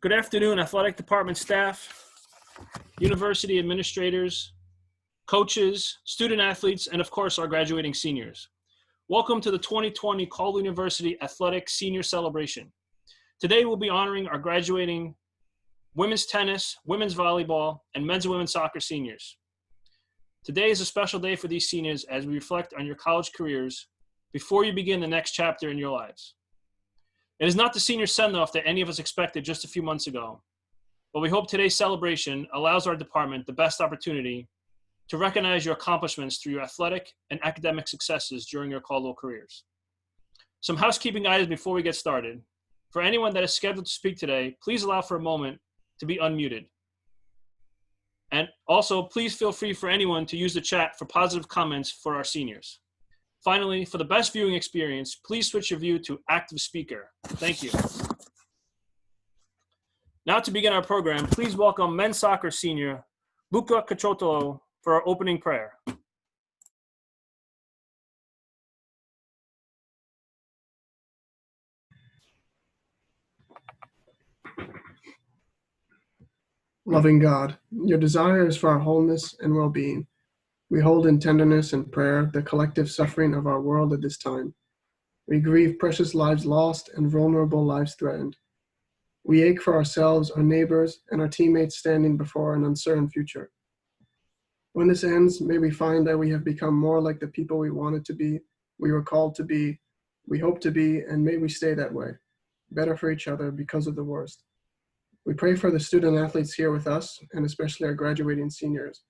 Good afternoon, athletic department staff, university administrators, coaches, student athletes, and of course, our graduating seniors. Welcome to the 2020 Caldwell University Athletic Senior Celebration. Today, we'll be honoring our graduating women's tennis, women's volleyball, and men's and women's soccer seniors. Today is a special day for these seniors as we reflect on your college careers before you begin the next chapter in your lives. It is not the senior send-off that any of us expected just a few months ago, but we hope today's celebration allows our department the best opportunity to recognize your accomplishments through your athletic and academic successes during your Caldwell careers. Some housekeeping items before we get started. For anyone that is scheduled to speak today, please allow for a moment to be unmuted. And also, please feel free for anyone to use the chat for positive comments for our seniors. Finally, for the best viewing experience, please switch your view to active speaker. Thank you. Now to begin our program, please welcome men's soccer senior Luca Caldwell for our opening prayer. Loving God, your desire is for our wholeness and well-being. We hold in tenderness and prayer the collective suffering of our world at this time. We grieve precious lives lost and vulnerable lives threatened. We ache for ourselves, our neighbors, and our teammates standing before an uncertain future. When this ends, may we find that we have become more like the people we wanted to be, we were called to be, we hope to be, and may we stay that way, better for each other because of the worst. We pray for the student athletes here with us, and especially our graduating seniors.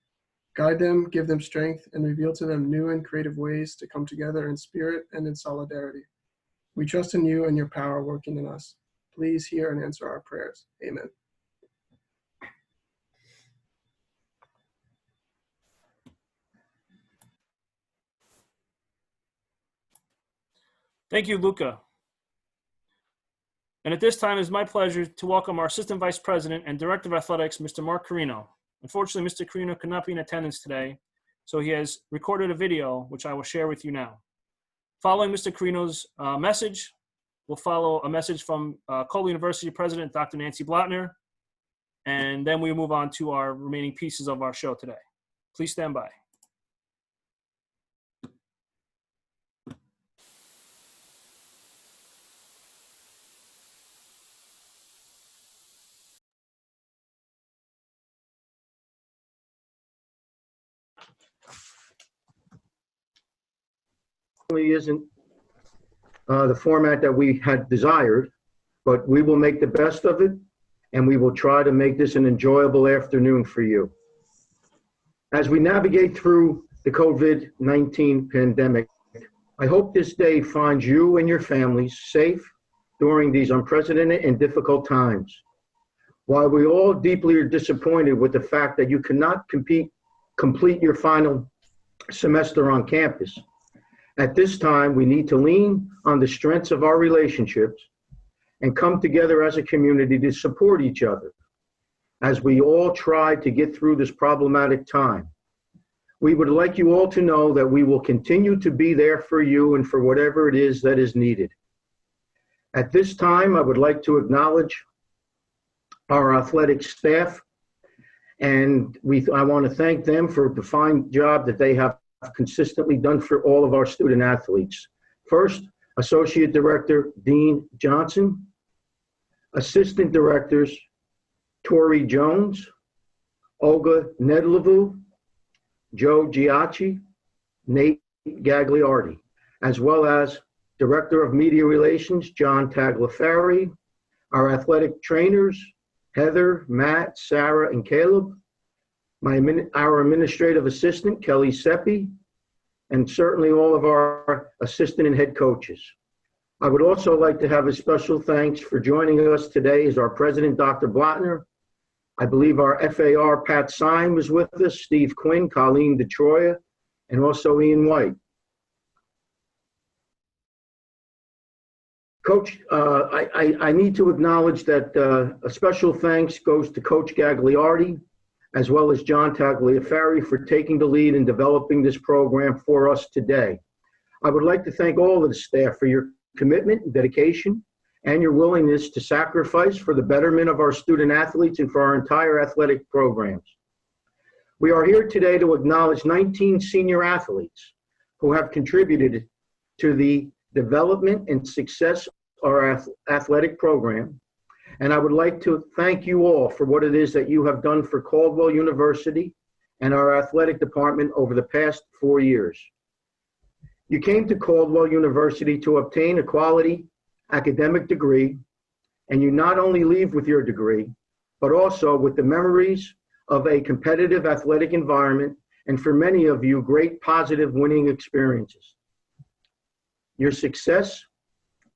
Guide them, give them strength, and reveal to them new and creative ways to come together in spirit and in solidarity. We trust in you and your power working in us. Please hear and answer our prayers. Amen. Thank you, Luca. And at this time, it is my pleasure to welcome our Assistant Vice President and Director of Athletics, Mr. Mark Carino. Unfortunately, Mr. Carino could not be in attendance today, so he has recorded a video, which I will share with you now. Following Mr. Carino's message, we'll follow a message from Caldwell University President, Dr. Nancy Blattner, and then we move on to our remaining pieces of our show today. Please stand by. Isn't the format that we had desired, but we will make the best of it, and we will try to make this an enjoyable afternoon for you. As we navigate through the COVID-19 pandemic, I hope this day finds you and your families safe during these unprecedented and difficult times. While we all deeply are disappointed with the fact that you cannot complete your final semester on campus, at this time, we need to lean on the strengths of our relationships and come together as a community to support each other as we all try to get through this problematic time. We would like you all to know that we will continue to be there for you and for whatever it is that is needed. At this time, I would like to acknowledge our athletic staff, and I want to thank them for the fine job that they have consistently done for all of our student athletes. First, Associate Director Dean Johnson, Assistant Directors Tori Jones, Olga Nedlevu, Joe Giacchi, Nate Gagliardi, as well as Director of Media Relations John Tagliaferri, our athletic trainers Heather, Matt, Sarah, and Caleb, our administrative assistant, Kelly Seppi, and certainly all of our assistant and head coaches. I would also like to have a special thanks for joining us today is our president, Dr. Blattner. I believe our FAR, Pat Syme, was with us, Steve Quinn, Colleen DeTroya, and also Ian White. Coach, I need to acknowledge that a special thanks goes to Coach Gagliardi, as well as John Tagliaferri, for taking the lead in developing this program for us today. I would like to thank all of the staff for your commitment and dedication and your willingness to sacrifice for the betterment of our student athletes and for our entire athletic programs. We are here today to acknowledge 19 senior athletes who have contributed to the development and success of our athletic program. And I would like to thank you all for what it is that you have done for Caldwell University and our athletic department over the past 4 years. You came to Caldwell University to obtain a quality academic degree, and you not only leave with your degree, but also with the memories of a competitive athletic environment, and for many of you, great positive winning experiences. Your success,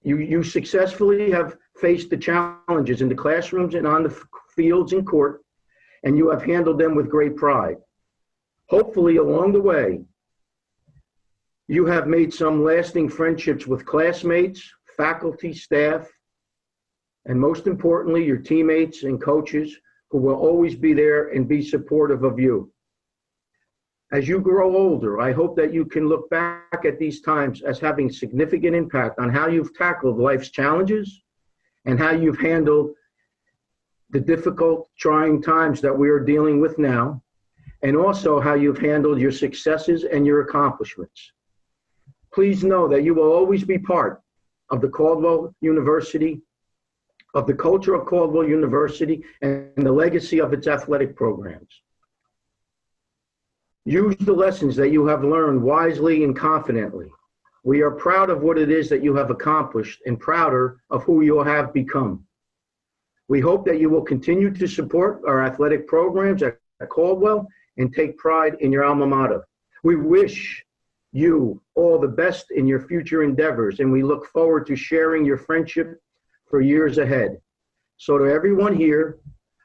you successfully have faced the challenges in the classrooms and on the fields and court, and you have handled them with great pride. Hopefully, along the way, you have made some lasting friendships with classmates, faculty, staff, and most importantly, your teammates and coaches who will always be there and be supportive of you. As you grow older, I hope that you can look back at these times as having significant impact on how you've tackled life's challenges and how you've handled the difficult, trying times that we are dealing with now, and also how you've handled your successes and your accomplishments. Please know that you will always be part of the Caldwell University, of the culture of Caldwell University, and the legacy of its athletic programs. Use the lessons that you have learned wisely and confidently. We are proud of what it is that you have accomplished and prouder of who you have become. We hope that you will continue to support our athletic programs at Caldwell and take pride in your alma mater. We wish you all the best in your future endeavors, and we look forward to sharing your friendship for years ahead. So to everyone here,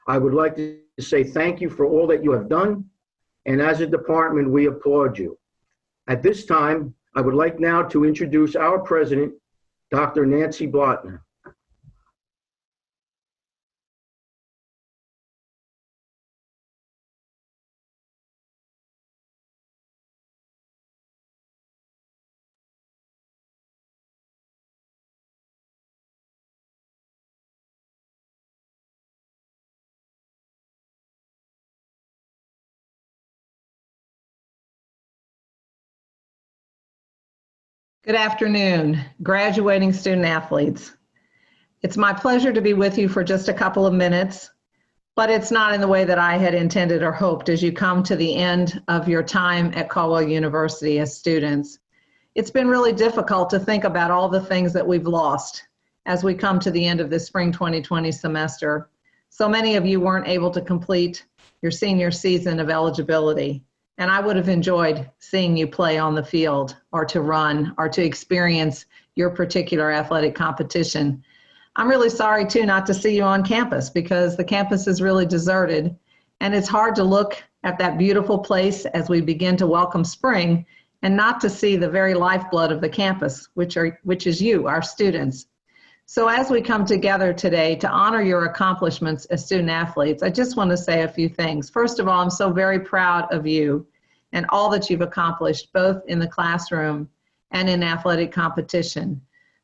I would like to say thank you for all that you have done, and as a department, we applaud you. At this time, I would like now to introduce our president, Dr. Nancy Blotner. Good afternoon, graduating student athletes. It's my pleasure to be with you for just a couple of minutes, but it's not in the way that I had intended or hoped as you come to the end of your time at Caldwell University as students. It's been really difficult to think about all the things that we've lost as we come to the end of this spring 2020 semester. So many of you weren't able to complete your senior season of eligibility. And I would have enjoyed seeing you play on the field or to run or to experience your particular athletic competition. I'm really sorry too not to see you on campus because the campus is really deserted and it's hard to look at that beautiful place as we begin to welcome spring and not to see the very lifeblood of the campus, which is you, our students. So as we come together today to honor your accomplishments as student athletes, I just want to say a few things. First of all, I'm so very proud of you and all that you've accomplished, both in the classroom and in athletic competition.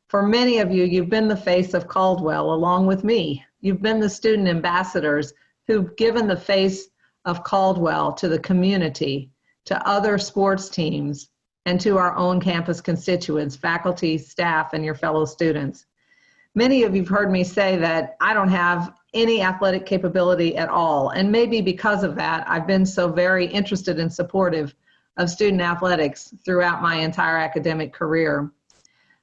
For many of you, you've been the face of Caldwell along with me. You've been the student ambassadors who've given the face of Caldwell to the community, to other sports teams, and to our own campus constituents, faculty, staff, and your fellow students. Many of you have heard me say that I don't have any athletic capability at all, and maybe because of that, I've been so very interested and supportive of student athletics throughout my entire academic career.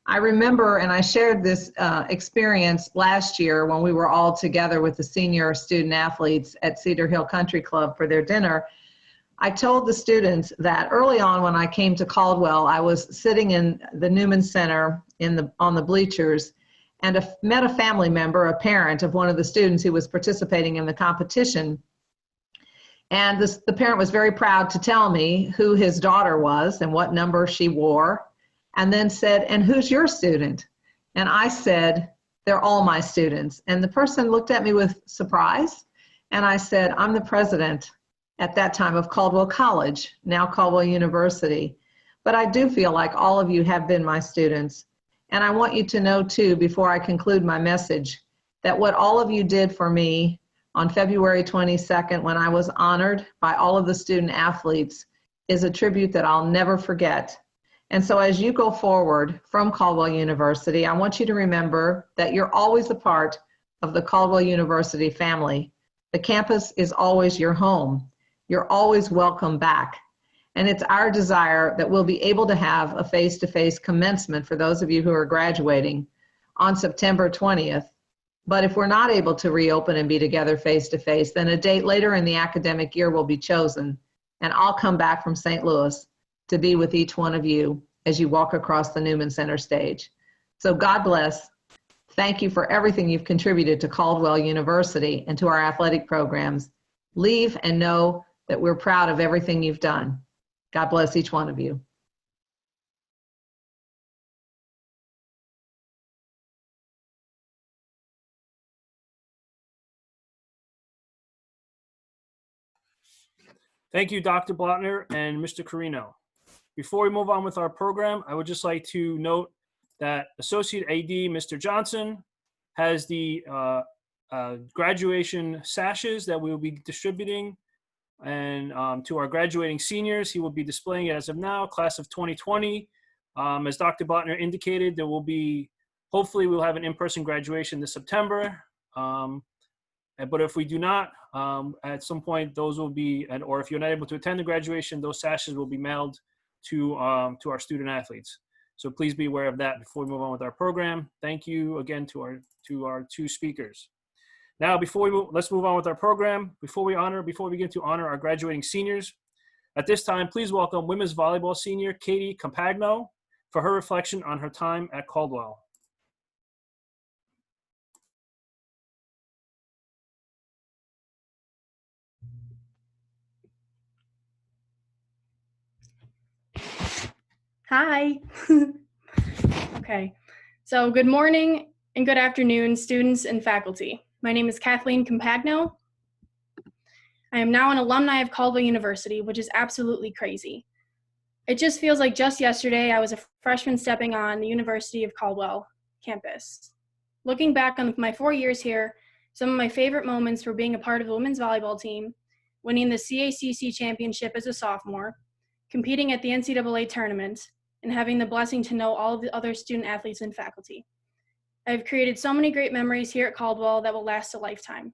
I remember, and I shared this experience last year when we were all together with the senior student athletes at Cedar Hill Country Club for their dinner. I told the students that early on when I came to Caldwell, I was sitting in the Newman Center on the bleachers and met a family member, a parent of one of the students who was participating in the competition. And the parent was very proud to tell me who his daughter was and what number she wore, and then said, "And who's your student?" And I said, "They're all my students." And the person looked at me with surprise, and I said, "I'm the president at that time of Caldwell College, now Caldwell University. But I do feel like all of you have been my students. And I want you to know too, before I conclude my message, that what all of you did for me on February 22nd, when I was honored by all of the student athletes, is a tribute that I'll never forget. And so as you go forward from Caldwell University, I want you to remember that you're always a part of the Caldwell University family. The campus is always your home. You're always welcome back. And it's our desire that we'll be able to have a face-to-face commencement for those of you who are graduating on September 20th. But if we're not able to reopen and be together face-to-face, then a date later in the academic year will be chosen. And I'll come back from St. Louis to be with each one of you as you walk across the Newman Center stage. So God bless. Thank you for everything you've contributed to Caldwell University and to our athletic programs. Leave and know that we're proud of everything you've done. God bless each one of you. Thank you, Dr. Blattner and Mr. Carino. Before we move on with our program, I would just like to note that Associate AD, Mr. Johnson, has the graduation sashes that we will be distributing. And to our graduating seniors, he will be displaying it as of now, class of 2020. As Dr. Blattner indicated, there will be, hopefully we'll have an in-person graduation this September. But if we do not, at some point, those will be, or if you're not able to attend the graduation, those sashes will be mailed to our student athletes. So please be aware of that before we move on with our program. Thank you again to our two speakers. Now, let's move on with our program. Before we begin to honor our graduating seniors, at this time, please welcome women's volleyball senior Katie Compagno for her reflection on her time at Caldwell. Hi. Okay, so good morning and good afternoon, students and faculty. My name is Kathleen Compagno. I am now an alumni of Caldwell University, which is absolutely crazy. It just feels like just yesterday I was a freshman stepping on the University of Caldwell campus. Looking back on my 4 years here, some of my favorite moments were being a part of the women's volleyball team, winning the CACC championship as a sophomore, competing at the NCAA tournament, and having the blessing to know all of the other student athletes and faculty. I've created so many great memories here at Caldwell that will last a lifetime.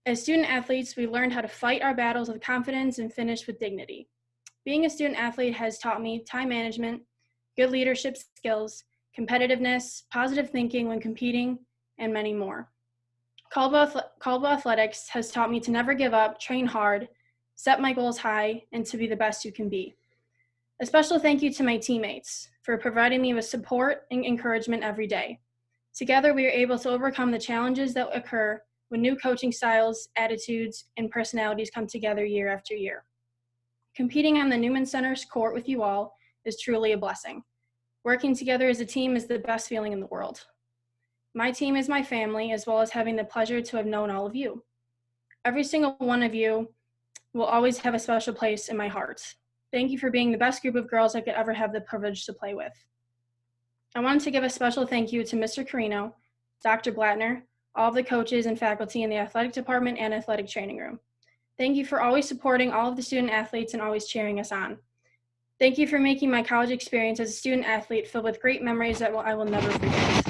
As student athletes, we learned how to fight our battles with confidence and finish with dignity. Being a student athlete has taught me time management, good leadership skills, competitiveness, positive thinking when competing, and many more. Caldwell Athletics has taught me to never give up, train hard, set my goals high, and to be the best you can be. A special thank you to my teammates for providing me with support and encouragement every day. Together, we are able to overcome the challenges that occur when new coaching styles, attitudes, and personalities come together year after year. Competing on the Newman Center's court with you all is truly a blessing. Working together as a team is the best feeling in the world. My team is my family, as well as having the pleasure to have known all of you. Every single one of you will always have a special place in my heart. Thank you for being the best group of girls I could ever have the privilege to play with. I wanted to give a special thank you to Mr. Carino, Dr. Blattner, all of the coaches and faculty in the athletic department and athletic training room. Thank you for always supporting all of the student athletes and always cheering us on. Thank you for making my college experience as a student athlete filled with great memories that I will never forget.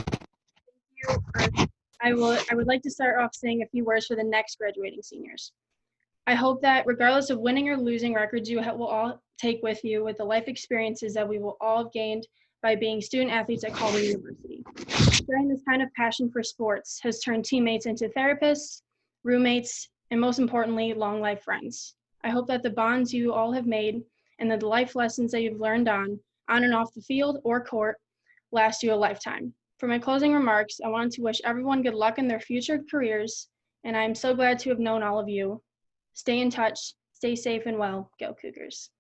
Thank you. I would like to start off saying a few words for the next graduating seniors. I hope that regardless of winning or losing records you will all take with you with the life experiences that we will all have gained by being student athletes at Caldwell University. Sharing this kind of passion for sports has turned teammates into therapists, roommates, and most importantly, long life friends. I hope that the bonds you all have made and that the life lessons that you've learned on and off the field or court last you a lifetime. For my closing remarks, I wanted to wish everyone good luck in their future careers, and I am so glad to have known all of you. Stay in touch, stay safe and well, go Cougars.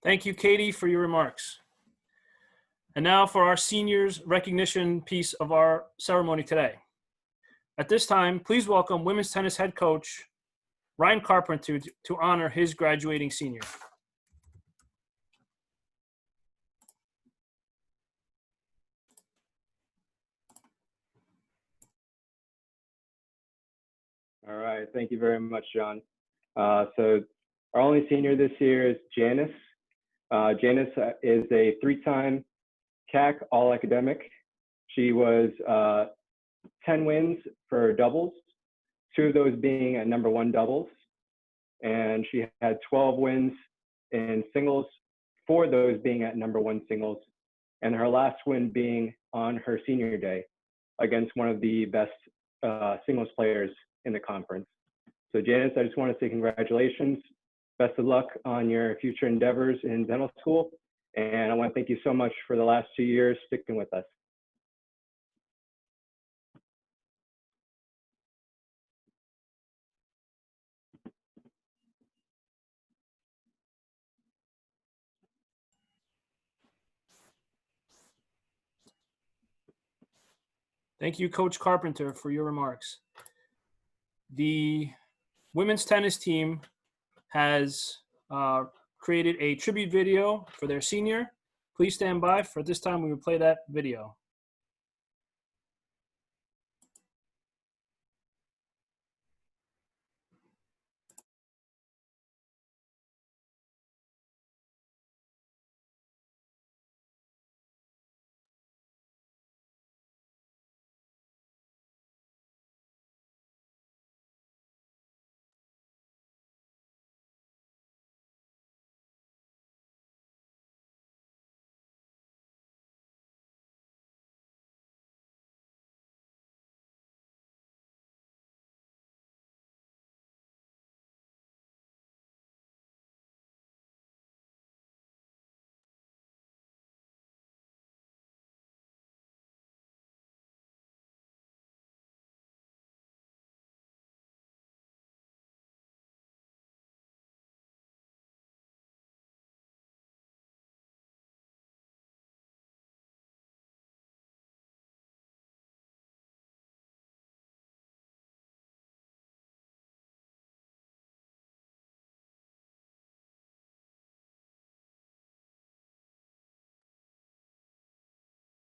Thank you, Katie, for your remarks. And now for our seniors recognition piece of our ceremony today. At this time, please welcome women's tennis head coach Ryan Carpenter to honor his graduating senior. All right, thank you very much, John. So our only senior this year is Janice. Janice is a 3-time CAC All-Academic. She was 10 wins for doubles, 2 of those being at #1 doubles. And she had 12 wins in singles, 4 of those being at #1 singles, and her last win being on her senior day against one of the best singles players in the conference. So Janice, I just want to say congratulations. Best of luck on your future endeavors in dental school. And I want to thank you so much for the last 2 years sticking with us. Thank you, Coach Carpenter, for your remarks. The women's tennis team has created a tribute video for their senior. Please stand by. For this time, we will play that video.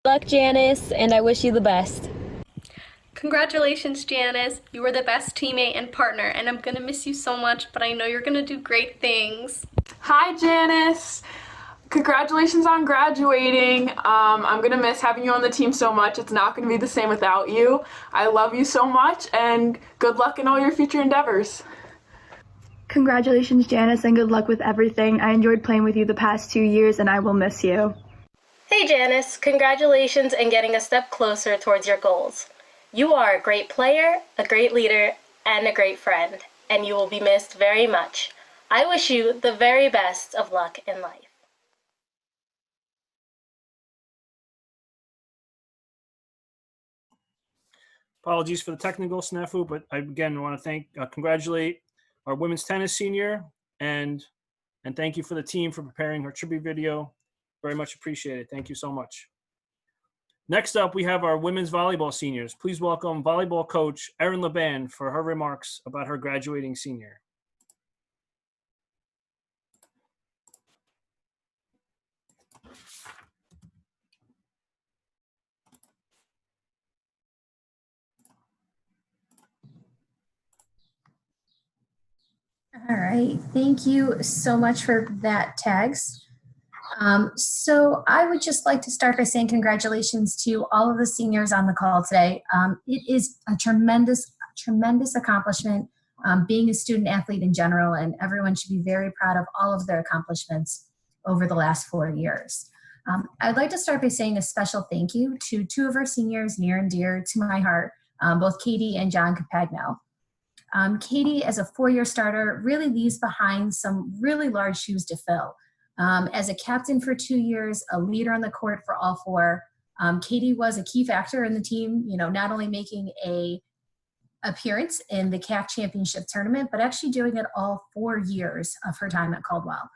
Good luck, Janice, and I wish you the best. Congratulations, Janice. You were the best teammate and partner, and I'm gonna miss you so much, but I know you're gonna do great things. Hi, Janice. Congratulations on graduating. I'm gonna miss having you on the team so much. It's not gonna be the same without you. I love you so much, and good luck in all your future endeavors. Congratulations, Janice, and good luck with everything. I enjoyed playing with you the past 2 years, and I will miss you. Hey, Janice. Congratulations in getting a step closer towards your goals. You are a great player, a great leader, and a great friend, and you will be missed very much. I wish you the very best of luck in life. Apologies for the technical snafu, but I again want to congratulate our women's tennis senior and thank you for the team for preparing her tribute video. Very much appreciated. Thank you so much. Next up, we have our women's volleyball seniors. Please welcome volleyball coach Erin Laban for her remarks about her graduating senior. All right, thank you so much for that, Tags. So I would just like to start by saying congratulations to all of the seniors on the call today. It is a tremendous accomplishment being a student athlete in general, and everyone should be very proud of all of their accomplishments over the last 4 years. I'd like to start by saying a special thank you to 2 of our seniors near and dear to my heart, both Katie and John Capagno. Katie, as a 4-year starter, really leaves behind some really large shoes to fill. As a captain for 2 years, a leader on the court for all 4, Katie was a key factor in the team, not only making a appearance in the CAC championship tournament, but actually doing it all 4 years of her time at Caldwell.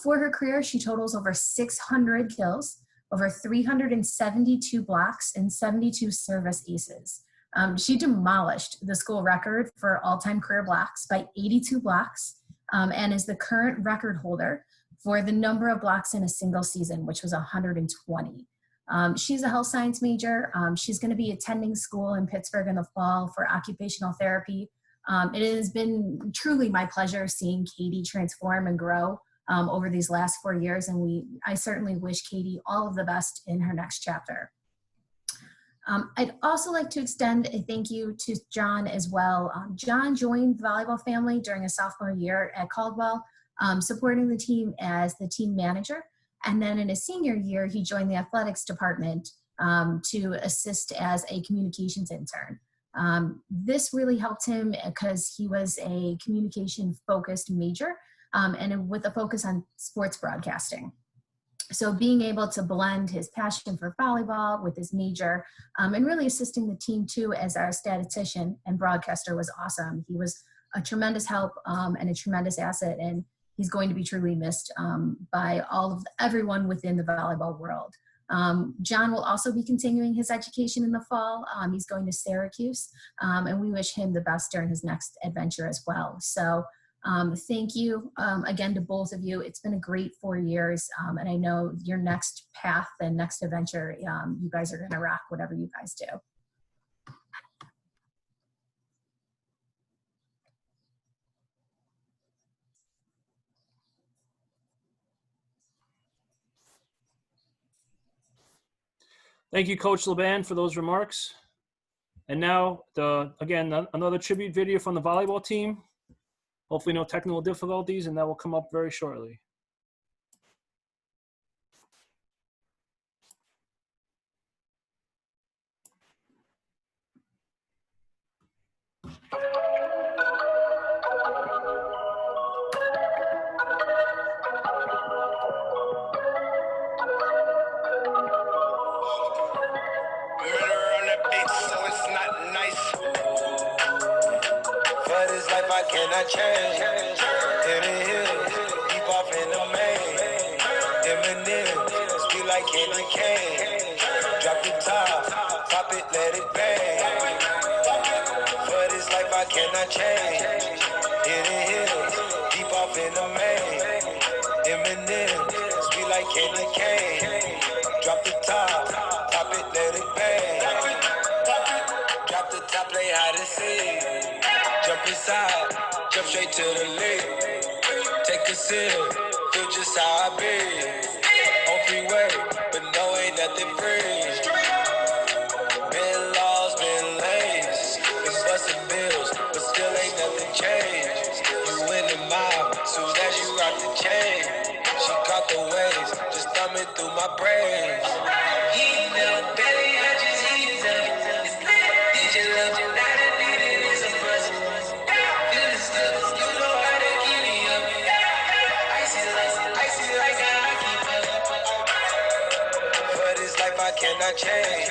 For her career, she totals over 600 kills, over 372 blocks, and 72 service aces. She demolished the school record for all-time career blocks by 82 blocks, and is the current record holder for the number of blocks in a single season, which was 120. She's a health science major. She's going to be attending school in Pittsburgh in the fall for occupational therapy. It has been truly my pleasure seeing Katie transform and grow over these last 4 years, and I certainly wish Katie all of the best in her next chapter. I'd also like to extend a thank you to John as well. John joined the volleyball family during his sophomore year at Caldwell, supporting the team as the team manager. And then in his senior year, he joined the athletics department to assist as a communications intern. This really helped him because he was a communication-focused major and with a focus on sports broadcasting. So being able to blend his passion for volleyball with his major and really assisting the team too as our statistician and broadcaster was awesome. He was a tremendous help and a tremendous asset, and he's going to be truly missed by everyone within the volleyball world. John will also be continuing his education in the fall. He's going to Syracuse, and we wish him the best during his next adventure as well. So thank you again to both of you. It's been a great 4 years, and I know your next path and next adventure, you guys are going to rock whatever you guys do. Thank you, Coach Laban, for those remarks. And now, again, another tribute video from the volleyball team. Hopefully no technical difficulties, and that will come up very shortly. I cannot change. In the hills, deep off in the main. Eminem, speak like candy cane. Drop the top, pop it, let it bang. For this life I cannot change. In the hills, deep off in the main. Eminem, speak like candy cane. Drop the top, pop it, let it bang. Drop the top, play hide and seek. Jump inside, jump straight to the lake. Take a sip, feel just how I be. On freeway, but no, ain't nothing free. Been lost, been lanes. Been busting bills, but still ain't nothing changed. You in the mob, soon as you rock the chain. She caught the waves, just thumbing through my brains. Heat up, belly, I just heat up. Did you love it? Not a need it, it's a buzz. Feel the stuff, you know how to keep me up. Icy like a hockey puck. For this life I cannot change.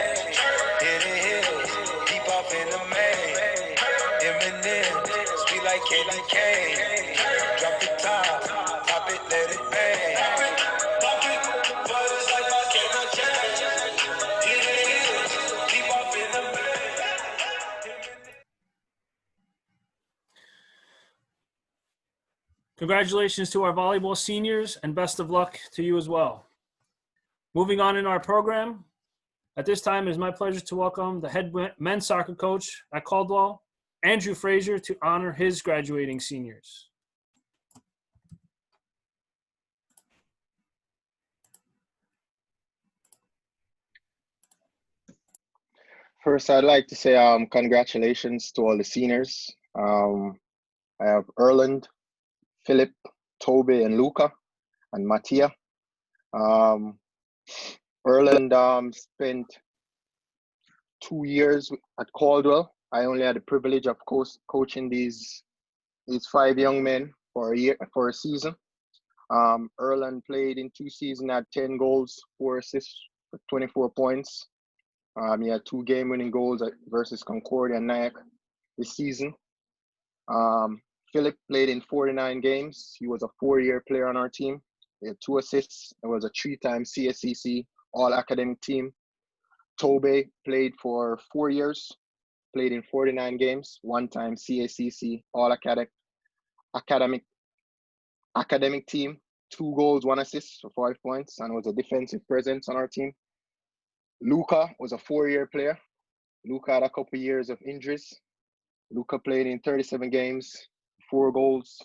Hidden hills, deep off in the main. Eminem, speak like candy cane. Drop the top, pop it, let it bang. For this life I cannot change. Hidden hills, deep off in the main. Congratulations to our volleyball seniors, and best of luck to you as well. Moving on in our program, at this time it is my pleasure to welcome the head men's soccer coach at Caldwell, Andrew Frazier, to honor his graduating seniors. First, I'd like to say congratulations to all the seniors. I have Erland, Philip, Toby, and Luca, and Mattia. Erland spent 2 years at Caldwell. I only had the privilege of coaching these 5 young men for a season. Erland played in 2 seasons, had 10 goals, 4 assists, 24 points. He had 2 game-winning goals versus Concordia and Nyack this season. Philip played in 49 games. He was a 4-year player on our team. He had 2 assists. It was a 3-time CSCC all-academic team. Tobe played for 4 years. played in 49 games, one-time CACC All-Academic Team, 2 goals, 1 assist for 5 points, and was a defensive presence on our team. Luca was a 4-year player. Luca had a couple years of injuries. Luca played in 37 games, 4 goals,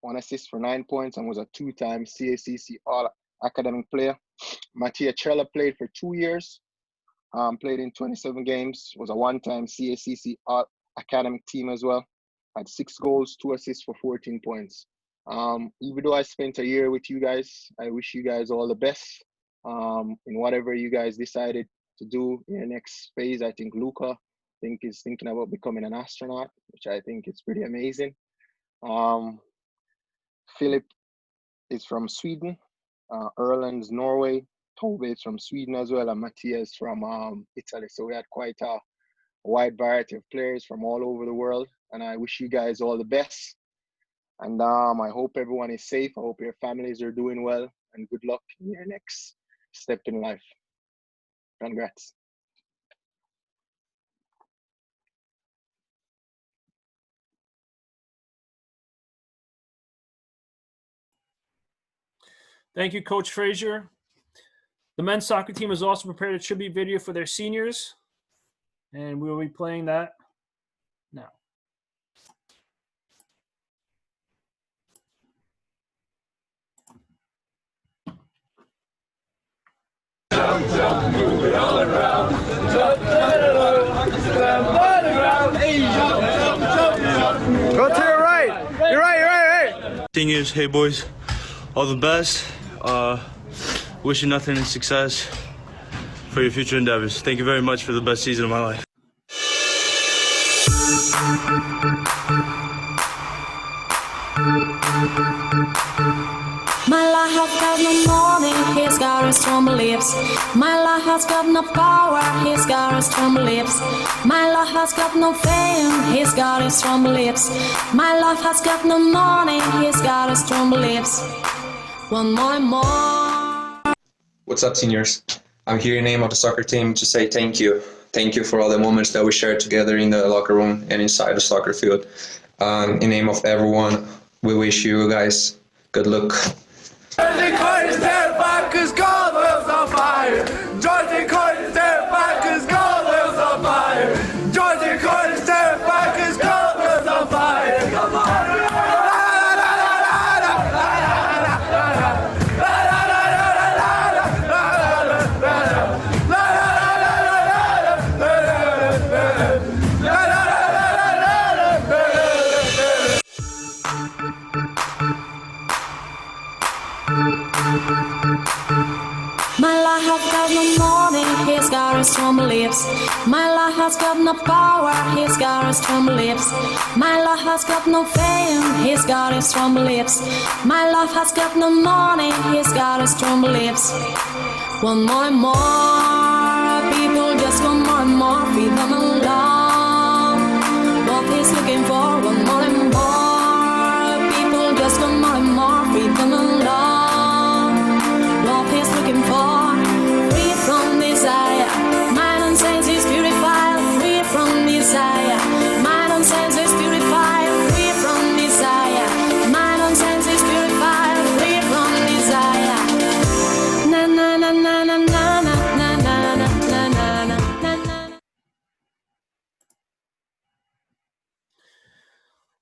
1 assist for 9 points, and was a 2-time CACC All-Academic player. Mattia Trella played for 2 years, played in 27 games, was a 1-time CACC All-Academic team as well. Had 6 goals, 2 assists for 14 points. Even though I spent a year with you guys, I wish you guys all the best in whatever you guys decided to do in the next phase. I think Luca is thinking about becoming an astronaut, which I think is pretty amazing. Philip is from Sweden, Erland's Norway, Tove is from Sweden as well, and Matthias from Italy. So we had quite a wide variety of players from all over the world, and I wish you guys all the best. And I hope everyone is safe. I hope your families are doing well, and good luck in your next step in life. Congrats. Thank you, Coach Frazier. The men's soccer team has also prepared a tribute video for their seniors, and we will be playing that now. Jump, jump, move it all around. Jump, Go to your right. You're right. Seniors, hey boys, all the best. Wish you nothing but success for your future endeavors. Thank you very much for the best season of my life. My life has got no morning, he's got his trembling lips. My life has got no power, he's got his trembling lips. My life has got no fame, he's got his trembling lips. My life has got no morning, he's got his trembling lips. One more. What's up, seniors? I'm here in name of the soccer team to say thank you. Thank you for all the moments that we shared together in the locker room and inside the soccer field. In name of everyone, we wish you guys good luck. Georgie Court is terrified cause Caldwell's on fire. Georgie Court is terrified cause Caldwell's on fire. Georgie Court is terrified cause Caldwell's on fire. Come on. My life has got no morning, he's got his trembling lips. My life has got no power, he's got his trembling lips. My life has got no fame, he's got his trembling lips. My life has got no morning, he's got his trembling lips. One more and more, people just want more and more, feed them along. What he's looking for, one more and more, people just want more and more, feed them along. What he's looking for, free from desire. Mind and senses purified, free from desire. Mind and senses purified, free from desire. Mind and senses purified, free from desire. Na na na na na na na na na na na na.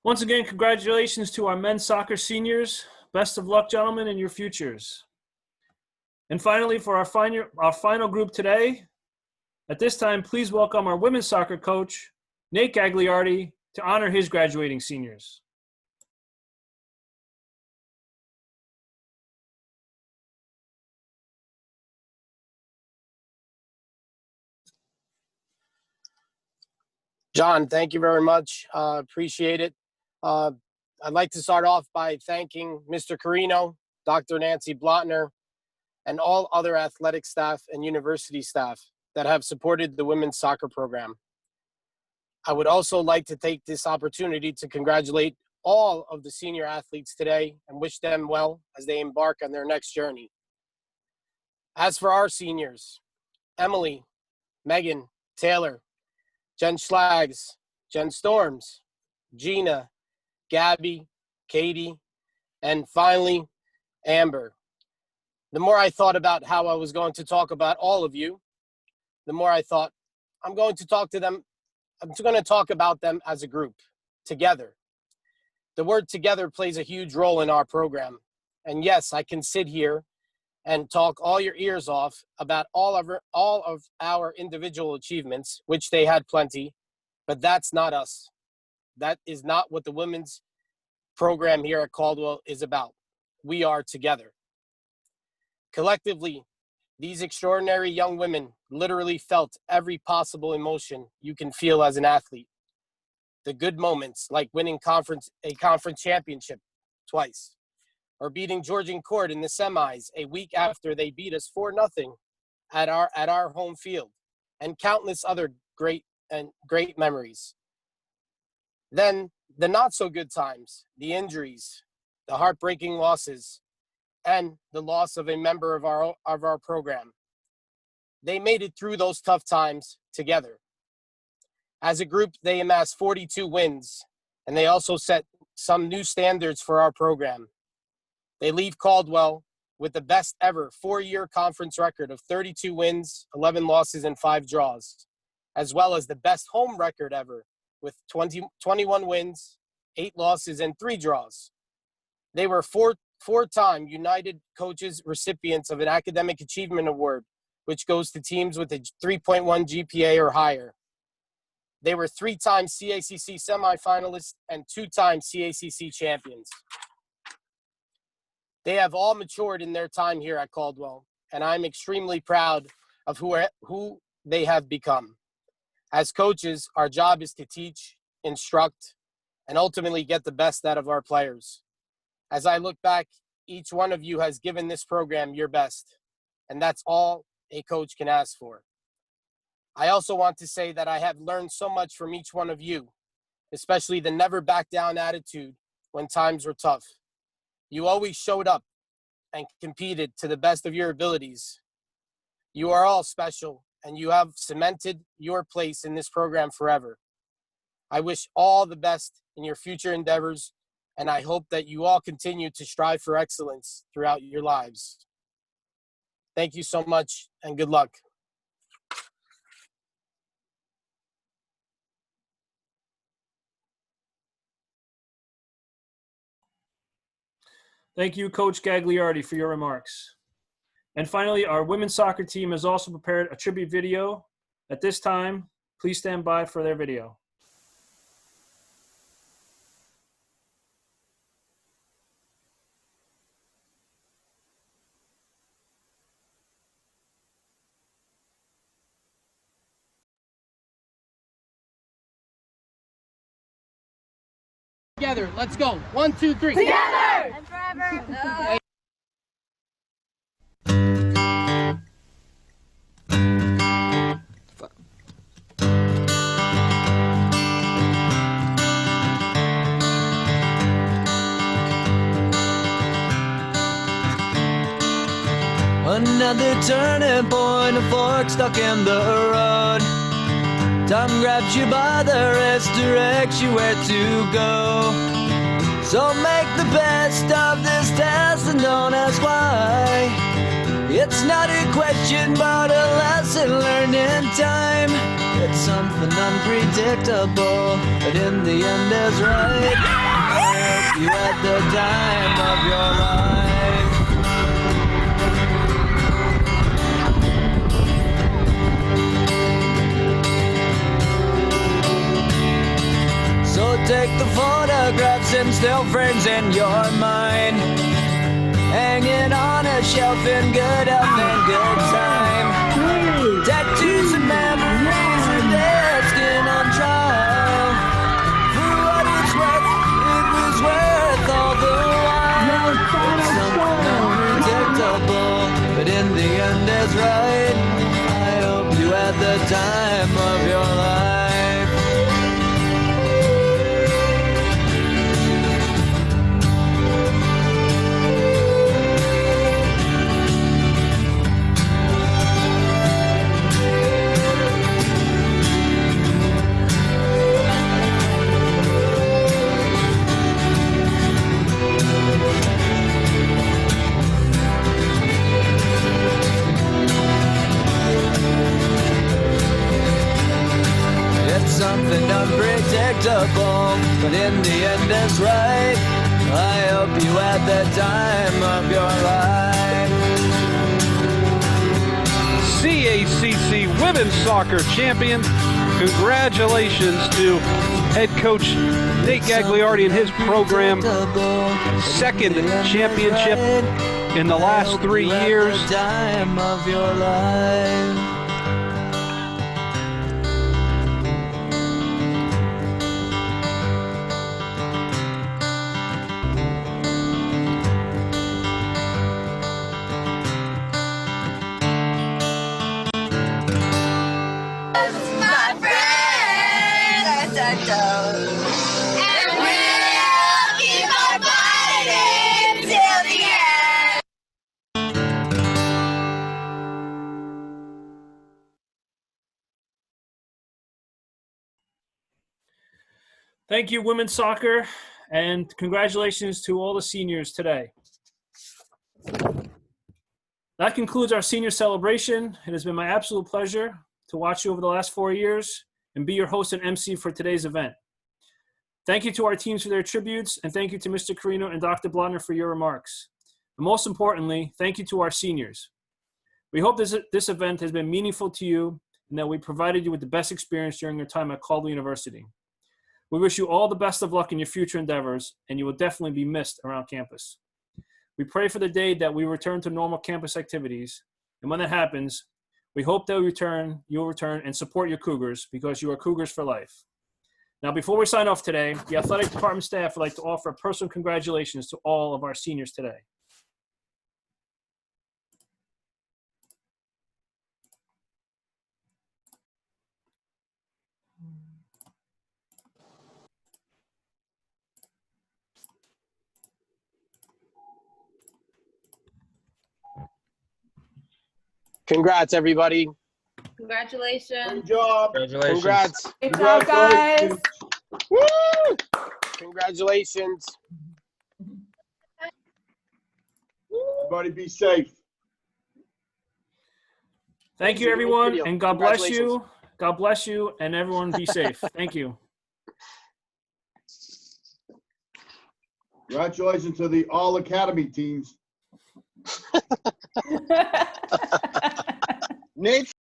Once again, congratulations to our men's soccer seniors. Best of luck, gentlemen, in your futures. And finally, for our final group today, at this time, please welcome our women's soccer coach, Nate Gagliardi, to honor his graduating seniors. John, thank you very much. Appreciate it. I'd like to start off by thanking Mr. Carino, Dr. Nancy Blotner, and all other athletic staff and university staff that have supported the women's soccer program. I would also like to take this opportunity to congratulate all of the senior athletes today and wish them well as they embark on their next journey. As for our seniors, Emily, Megan, Taylor, Jen Schlags, Jen Storms, Gina, Gabby, Katie, and finally, Amber. The more I thought about how I was going to talk about all of you, the more I thought, I'm going to talk about them as a group, together. The word together plays a huge role in our program. And yes, I can sit here and talk all your ears off about all of our individual achievements, which they had plenty, but that's not us. That is not what the women's program here at Caldwell is about. We are together. Collectively, these extraordinary young women literally felt every possible emotion you can feel as an athlete. The good moments, like winning a conference championship twice, or beating Georgian Court in the semis a week after they beat us 4-0 at our home field, and countless other great memories. Then the not so good times, the injuries, the heartbreaking losses, and the loss of a member of our program. They made it through those tough times together. As a group, they amassed 42 wins, and they also set some new standards for our program. They leave Caldwell with the best ever 4-year conference record of 32 wins, 11 losses, and 5 draws, as well as the best home record ever with 21 wins, 8 losses, and 3 draws. They were four-time United Coaches recipients of an Academic Achievement Award, which goes to teams with a 3.1 GPA or higher. They were 3-time CACC semifinalists and 2-time CACC champions. They have all matured in their time here at Caldwell, and I'm extremely proud of who they have become. As coaches, our job is to teach, instruct, and ultimately get the best out of our players. As I look back, each one of you has given this program your best, and that's all a coach can ask for. I also want to say that I have learned so much from each one of you, especially the never back down attitude when times were tough. You always showed up and competed to the best of your abilities. You are all special, and you have cemented your place in this program forever. I wish all the best in your future endeavors, and I hope that you all continue to strive for excellence throughout your lives. Thank you so much, and good luck. Thank you, Coach Gagliardi, for your remarks. And finally, our women's soccer team has also prepared a tribute video. At this time, please stand by for their video. Together, let's go. 1, 2, 3. Together! And forever. No. Another turning point, a fork stuck in the road. Time grabs you by the wrist, directs you where to go. So make the best of this test and don't ask why. It's not a question but a lesson learned in time. It's something unpredictable, but in the end is right. I hope you had the time of your life. So take the photographs and still frames in your mind, hanging on a shelf in good health and good time. Tattoos and memories are dead skin on trial. For what it's worth, it was worth all the while. It's something unpredictable, but in the end is right. I hope you had the time of your life. unpredictable, but in the end it's right. I hope you had the time of your life. CACC Women's Soccer Champion. Congratulations to head coach Nate Gagliardi and his program. Second championship in the last 3 years. Time of your life. My friend, and we'll keep on fighting till the end. Thank you, women's soccer, and congratulations to all the seniors today. That concludes our senior celebration. It has been my absolute pleasure to watch you over the last 4 years and be your host and MC for today's event. Thank you to our teams for their tributes, and thank you to Mr. Carino and Dr. Blotner for your remarks. And most importantly, thank you to our seniors. We hope this event has been meaningful to you and that we provided you with the best experience during your time at Caldwell University. We wish you all the best of luck in your future endeavors, and you will definitely be missed around campus. We pray for the day that we return to normal campus activities, and when that happens, we hope that you'll return and support your Cougars, because you are Cougars for life. Now, before we sign off today, the athletic department staff would like to offer personal congratulations to all of our seniors today. Congrats, everybody. Congratulations. Good job. Congratulations. Congrats. Good job, guys. Woo! Congratulations. Everybody be safe. Thank you, everyone, and God bless you. God bless you, and everyone be safe. Thank you. Congratulations to the All Academy teams. Nate